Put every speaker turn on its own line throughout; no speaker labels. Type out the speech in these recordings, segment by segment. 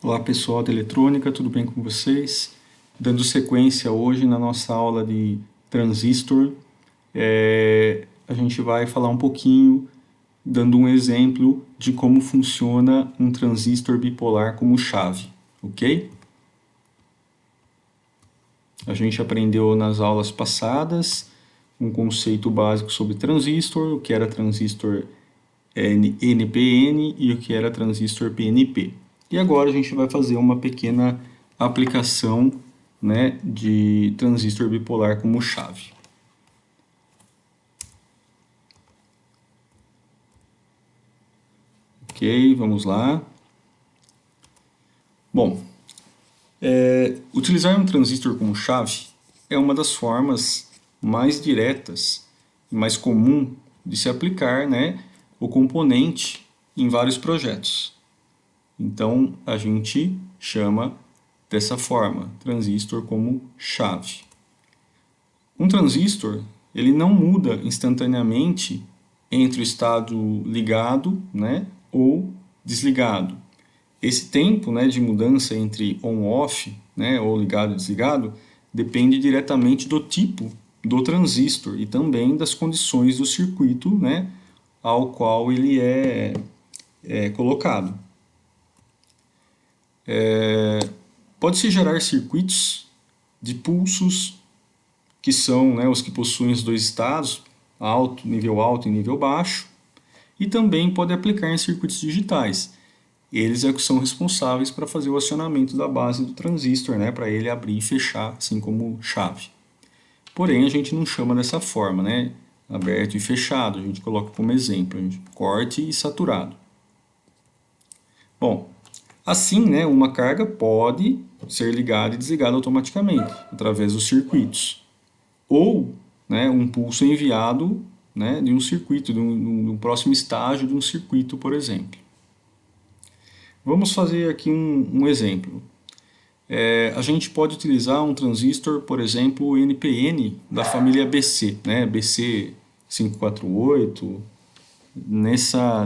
Olá pessoal da eletrônica, tudo bem com vocês? Dando sequência hoje na nossa aula de transistor, a gente vai falar um pouquinho, dando um exemplo de como funciona um transistor bipolar como chave, ok? A gente aprendeu nas aulas passadas um conceito básico sobre transistor, o que era transistor NPN e o que era transistor PNP. E agora a gente vai fazer uma pequena aplicação, né, de transistor bipolar como chave. Ok, vamos lá. Bom, utilizar um transistor como chave é uma das formas mais diretas e mais comum de se aplicar, né, o componente em vários projetos. Então, a gente chama dessa forma, transistor como chave. Um transistor, ele não muda instantaneamente entre o estado ligado, né, ou desligado. Esse tempo, né, de mudança entre on-off, né, ou ligado e desligado, depende diretamente do tipo do transistor e também das condições do circuito, né, ao qual ele é colocado. Pode-se gerar circuitos de pulsos, que são, né, os que possuem os dois estados, alto e nível baixo, e também pode aplicar em circuitos digitais. Eles é que são responsáveis para fazer o acionamento da base do transistor, né, para ele abrir e fechar, assim como chave. Porém, a gente não chama dessa forma, né, aberto e fechado, a gente coloca como exemplo, corte e saturado. Bom, assim, né, uma carga pode ser ligada e desligada automaticamente, através dos circuitos. Ou, né, um pulso enviado, né, de um circuito, de um próximo estágio de um circuito, por exemplo. Vamos fazer aqui um exemplo. A gente pode utilizar um transistor, por exemplo, NPN da família BC, né, BC548,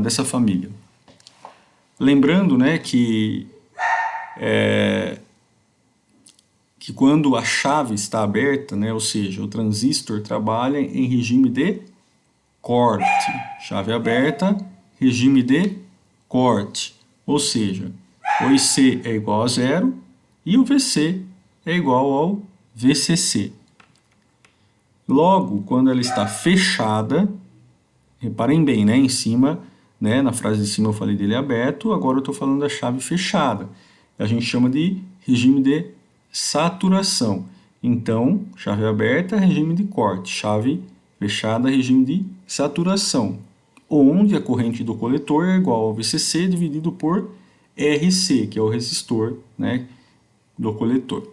dessa família. Lembrando, né, que quando a chave está aberta, né, ou seja, o transistor trabalha em regime de corte. Chave aberta, regime de corte. Ou seja, o IC é igual a zero e o VC é igual ao VCC. Logo, quando ela está fechada, reparem bem, né, em cima, né, na frase de cima eu falei dele aberto, agora eu estou falando da chave fechada. A gente chama de regime de saturação. Então, chave aberta, regime de corte. Chave fechada, regime de saturação. Onde a corrente do coletor é igual ao VCC dividido por RC, que é o resistor, né, do coletor.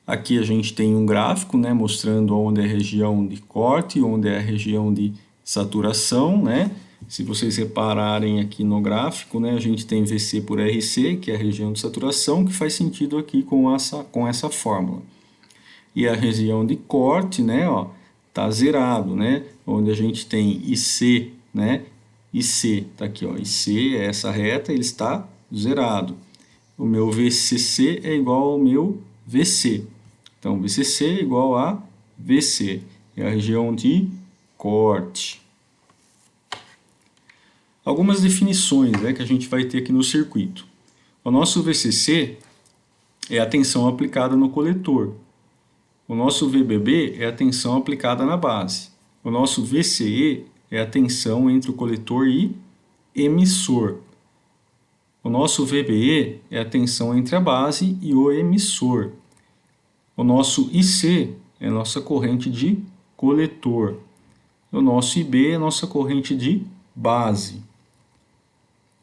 Aqui a gente tem um gráfico, né, mostrando onde é a região de corte, onde é a região de saturação, né? Se vocês repararem aqui no gráfico, né, a gente tem VC por RC, que é a região de saturação, que faz sentido aqui com essa fórmula. E a região de corte, né, ó, tá zerado, né? Onde a gente tem IC, né? IC, tá aqui, ó, IC é essa reta, ele está zerado. O meu VCC é igual ao meu VC. Então, VCC é igual a VC, é a região de corte. Algumas definições, né, que a gente vai ter aqui no circuito. O nosso VCC é a tensão aplicada no coletor. O nosso VBB é a tensão aplicada na base. O nosso VCE é a tensão entre o coletor e emissor. O nosso VBE é a tensão entre a base e o emissor. O nosso IC é a nossa corrente de coletor. O nosso IB é a nossa corrente de base.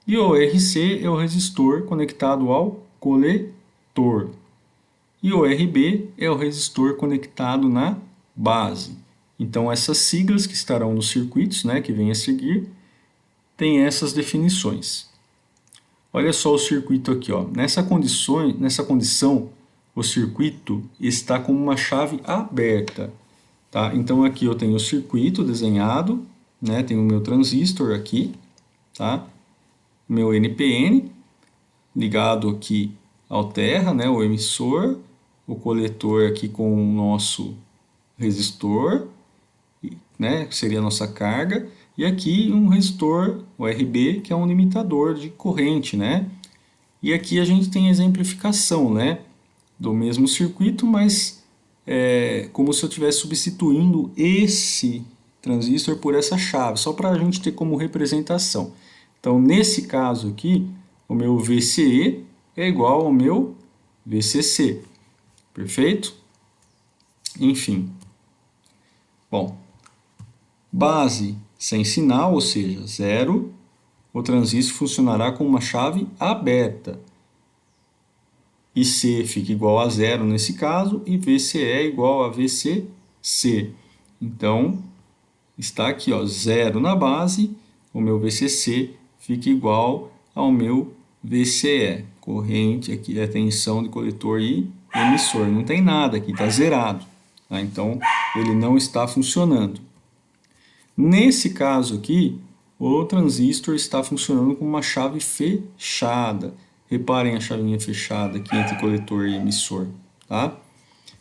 E o RC é o resistor conectado ao coletor. E o RB é o resistor conectado na base. Então, essas siglas que estarão nos circuitos, né, que vêm a seguir, têm essas definições. Olha só o circuito aqui, ó. Nessa condição, o circuito está com uma chave aberta. Tá? Então, aqui eu tenho o circuito desenhado, né? Tenho o meu transistor aqui, tá? Meu NPN, ligado aqui ao terra, né, o emissor, o coletor aqui com o nosso resistor, né, que seria a nossa carga, e aqui um resistor, o RB, que é um limitador de corrente, né? E aqui a gente tem a exemplificação, né, do mesmo circuito, mas como se eu estivesse substituindo esse transistor por essa chave, só para a gente ter como representação. Então, nesse caso aqui, o meu VCE é igual ao meu VCC, perfeito? Enfim. Bom, base sem sinal, ou seja, zero, o transistor funcionará com uma chave aberta. IC fica igual a zero nesse caso e VCE é igual a VCC. Então, está aqui, ó, zero na base, o meu VCC fica igual ao meu VCE. Corrente aqui é tensão de coletor e emissor. Não tem nada aqui, está zerado. Tá? Então, ele não está funcionando. Nesse caso aqui, o transistor está funcionando com uma chave fechada. Reparem a chavinha fechada aqui entre coletor e emissor. Tá?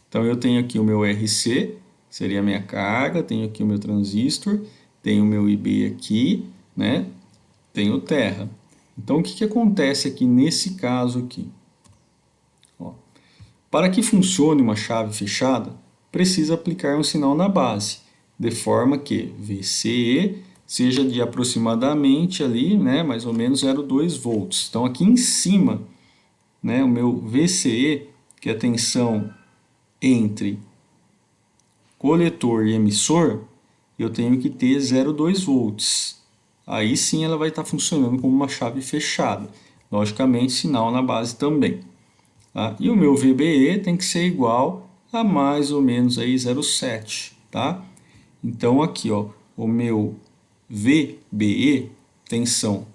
Então, eu tenho aqui o meu RC, seria a minha carga, tenho aqui o meu transistor, tenho o meu IB aqui, né? Tenho terra. Então, o que acontece aqui nesse caso aqui? Ó, para que funcione uma chave fechada, precisa aplicar um sinal na base, de forma que VCE seja de aproximadamente ali, né, mais ou menos 0,2 volts. Então, aqui em cima, né, o meu VCE, que é a tensão entre coletor e emissor, eu tenho que ter 0,2 volts. Aí sim ela vai estar funcionando como uma chave fechada. Logicamente, sinal na base também. Tá? E o meu VBE tem que ser igual a mais ou menos aí 0,7. Tá? Então aqui, ó, o meu VBE, tensão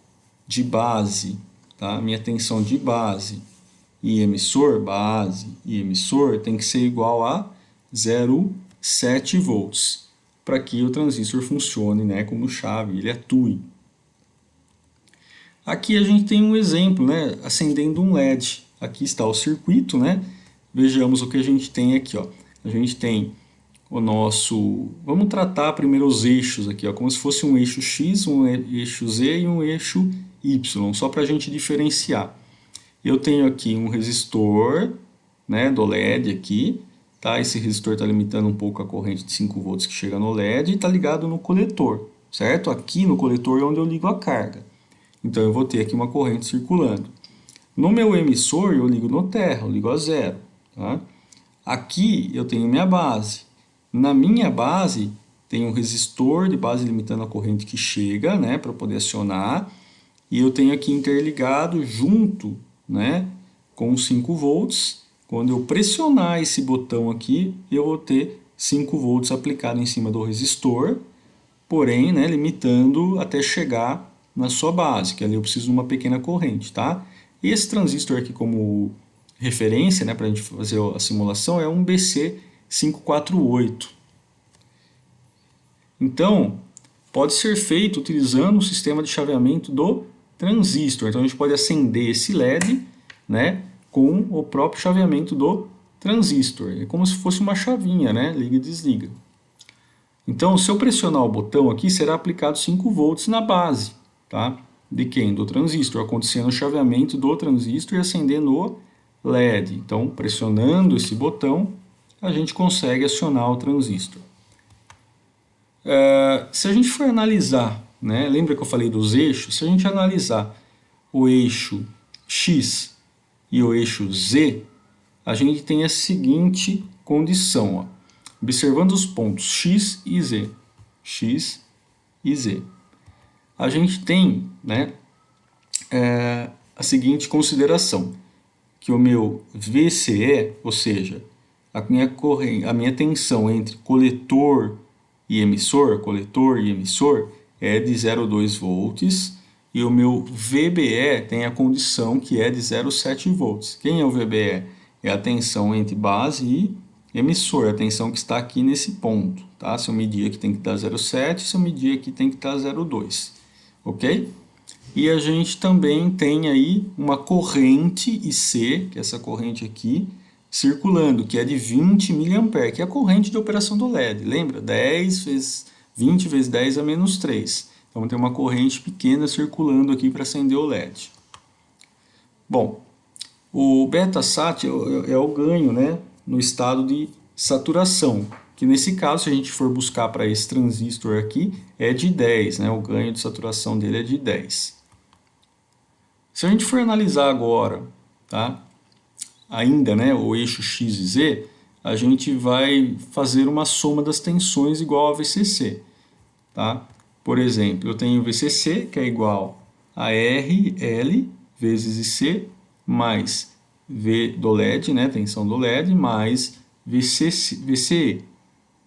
de base, tá? Minha tensão de base e emissor, tem que ser igual a 0,7 volts, para que o transistor funcione, né, como chave, ele atue. Aqui a gente tem um exemplo, né, acendendo um LED. Aqui está o circuito, né? Vejamos o que a gente tem aqui, ó. A gente tem o nosso... Vamos tratar primeiro os eixos aqui, ó, como se fosse um eixo X, um eixo Z e um eixo Y, só para a gente diferenciar. Eu tenho aqui um resistor, né, do LED aqui, tá? Esse resistor está limitando um pouco a corrente de 5 volts que chega no LED e está ligado no coletor, certo? Aqui no coletor é onde eu ligo a carga. Então, eu vou ter aqui uma corrente circulando. No meu emissor, eu ligo no terra, eu ligo a zero. Tá? Aqui, eu tenho minha base. Na minha base, tem um resistor de base limitando a corrente que chega, né, para poder acionar. E eu tenho aqui interligado junto, né, com 5 volts. Quando eu pressionar esse botão aqui, eu vou ter 5 volts aplicado em cima do resistor, porém, né, limitando até chegar na sua base, que ali eu preciso de uma pequena corrente, tá? Esse transistor aqui como referência, né, para a gente fazer a simulação, é um BC548. Então, pode ser feito utilizando o sistema de chaveamento do transistor. Então, a gente pode acender esse LED, né, com o próprio chaveamento do transistor. É como se fosse uma chavinha, né, liga e desliga. Então, se eu pressionar o botão aqui, será aplicado 5 volts na base, tá? De quem? Do transistor, acontecendo o chaveamento do transistor e acendendo o LED. Então, pressionando esse botão, a gente consegue acionar o transistor. Se a gente for analisar, né, lembra que eu falei dos eixos? Se a gente analisar o eixo X e o eixo Z, a gente tem a seguinte condição, ó. Observando os pontos X e Z, X e Z, a gente tem, né, a seguinte consideração, que o meu VCE, ou seja, a minha tensão entre coletor e emissor, é de 0,2 volts, e o meu VBE tem a condição que é de 0,7 volts. Quem é o VBE? É a tensão entre base e emissor, a tensão que está aqui nesse ponto, tá? Se eu medir aqui tem que estar 0,7, se eu medir aqui tem que estar 0,2, ok? E a gente também tem aí uma corrente IC, que é essa corrente aqui, circulando, que é de 20 mA, que é a corrente de operação do LED. Lembra? 10 vezes 20 vezes 10 a menos 3. Então tem uma corrente pequena circulando aqui para acender o LED. Bom, o beta-sat é o ganho, né, no estado de saturação, que nesse caso, se a gente for buscar para esse transistor aqui, é de 10, né, o ganho de saturação dele é de 10. Se a gente for analisar agora, tá, ainda, né, o eixo X e Z, a gente vai fazer uma soma das tensões igual a VCC. Tá? Por exemplo, eu tenho VCC, que é igual a RL vezes IC, mais V do LED, né, tensão do LED, mais VCE.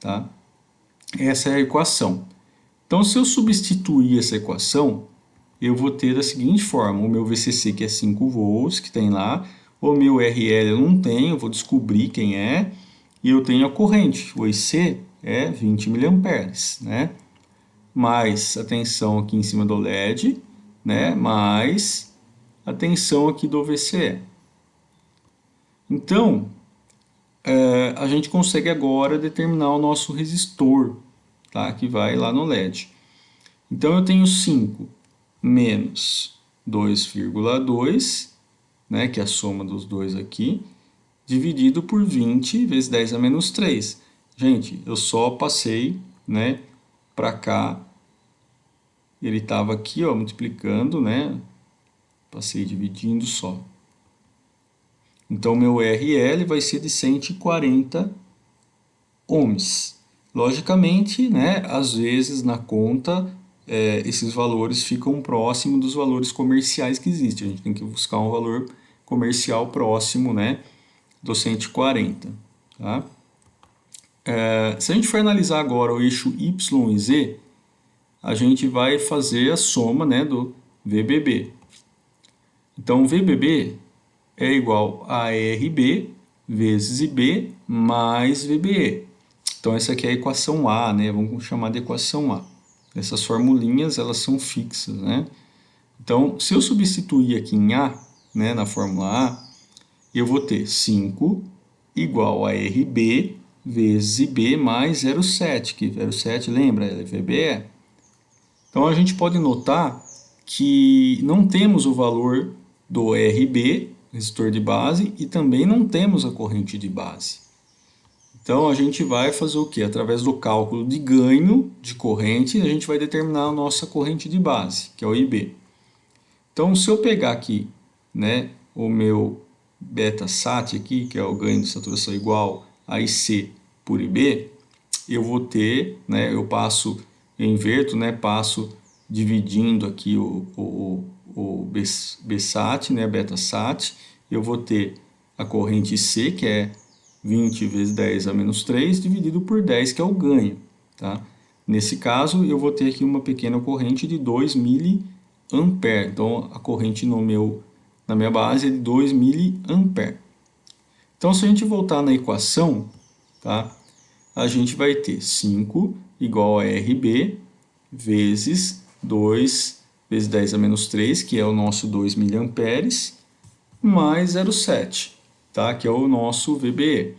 Tá? Essa é a equação. Então, se eu substituir essa equação, eu vou ter da seguinte forma: o meu VCC, que é 5 volts, que tem lá, o meu RL eu não tenho, eu vou descobrir quem é, e eu tenho a corrente, o IC é 20 mA, né? Mais a tensão aqui em cima do LED, né? Mais a tensão aqui do VCE. Então, a gente consegue agora determinar o nosso resistor, tá? Que vai lá no LED. Então, eu tenho 5 menos 2,2, né? Que é a soma dos dois aqui, dividido por 20 vezes 10 a menos 3. Gente, eu só passei, né, para cá. Ele estava aqui, ó, multiplicando, né? Passei dividindo só. Então, meu RL vai ser de 140 ohms. Logicamente, né, às vezes na conta, esses valores ficam próximos dos valores comerciais que existem. A gente tem que buscar um valor comercial próximo, né, do 140. Tá? Se a gente for analisar agora o eixo Y e Z, a gente vai fazer a soma, né, do VBB. Então, VBB é igual a RB vezes IB mais VBE. Então, essa aqui é a equação A, né? Vamos chamar de equação A. Essas formulinhas, elas são fixas, né? Então, se eu substituir aqui em A, né, na fórmula A, eu vou ter 5 igual a RB vezes IB mais 0,7, que 0,7, lembra, é VBE. Então, a gente pode notar que não temos o valor do RB, resistor de base, e também não temos a corrente de base. Então, a gente vai fazer o quê? Através do cálculo de ganho de corrente, a gente vai determinar a nossa corrente de base, que é o IB. Então, se eu pegar aqui, né, o meu beta-sat aqui, que é o ganho de saturação igual a IC por IB, eu vou ter, né, eu inverto, né, passo dividindo aqui o Bsat, né, beta-sat, eu vou ter a corrente C, que é 20 vezes 10 a menos 3, dividido por 10, que é o ganho. Tá? Nesse caso, eu vou ter aqui uma pequena corrente de 2 mA. Então, a corrente na minha base é de 2 mA. Então, se a gente voltar na equação, tá? A gente vai ter 5 igual a RB vezes 2 vezes 10 a menos 3, que é o nosso 2 mA, mais 0,7, tá? Que é o nosso VBE.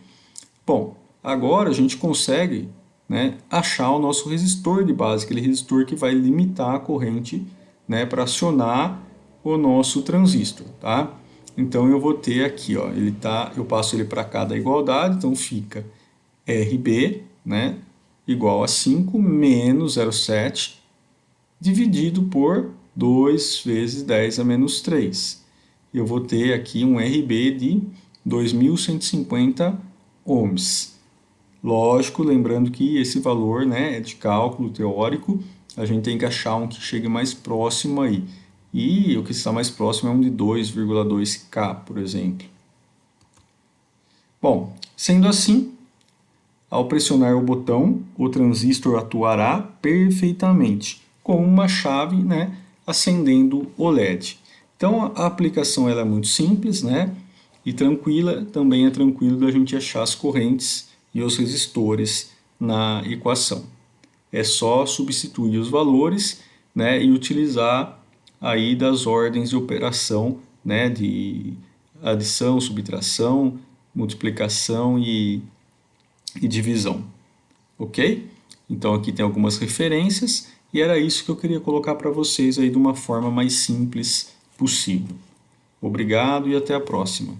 Bom, agora a gente consegue, né, achar o nosso resistor de base, aquele resistor que vai limitar a corrente, né, para acionar o nosso transistor. Tá? Então eu vou ter aqui, ó, eu passo ele para cá da igualdade, então fica RB, né, igual a 5 menos 0,7 dividido por 2 vezes 10 a menos 3. Eu vou ter aqui um RB de 2.150 ohms. Lógico, lembrando que esse valor, né, é de cálculo teórico, a gente tem que achar um que chegue mais próximo aí. E o que está mais próximo é um de 2,2K, por exemplo. Bom, sendo assim, ao pressionar o botão, o transistor atuará perfeitamente, com uma chave, né, acendendo o LED. Então, a aplicação ela é muito simples, né, e tranquila, também é tranquilo da gente achar as correntes e os resistores na equação. É só substituir os valores, né, e utilizar aí das ordens de operação, né, de adição, subtração, multiplicação e divisão, ok? Então aqui tem algumas referências e era isso que eu queria colocar para vocês aí de uma forma mais simples possível. Obrigado e até a próxima.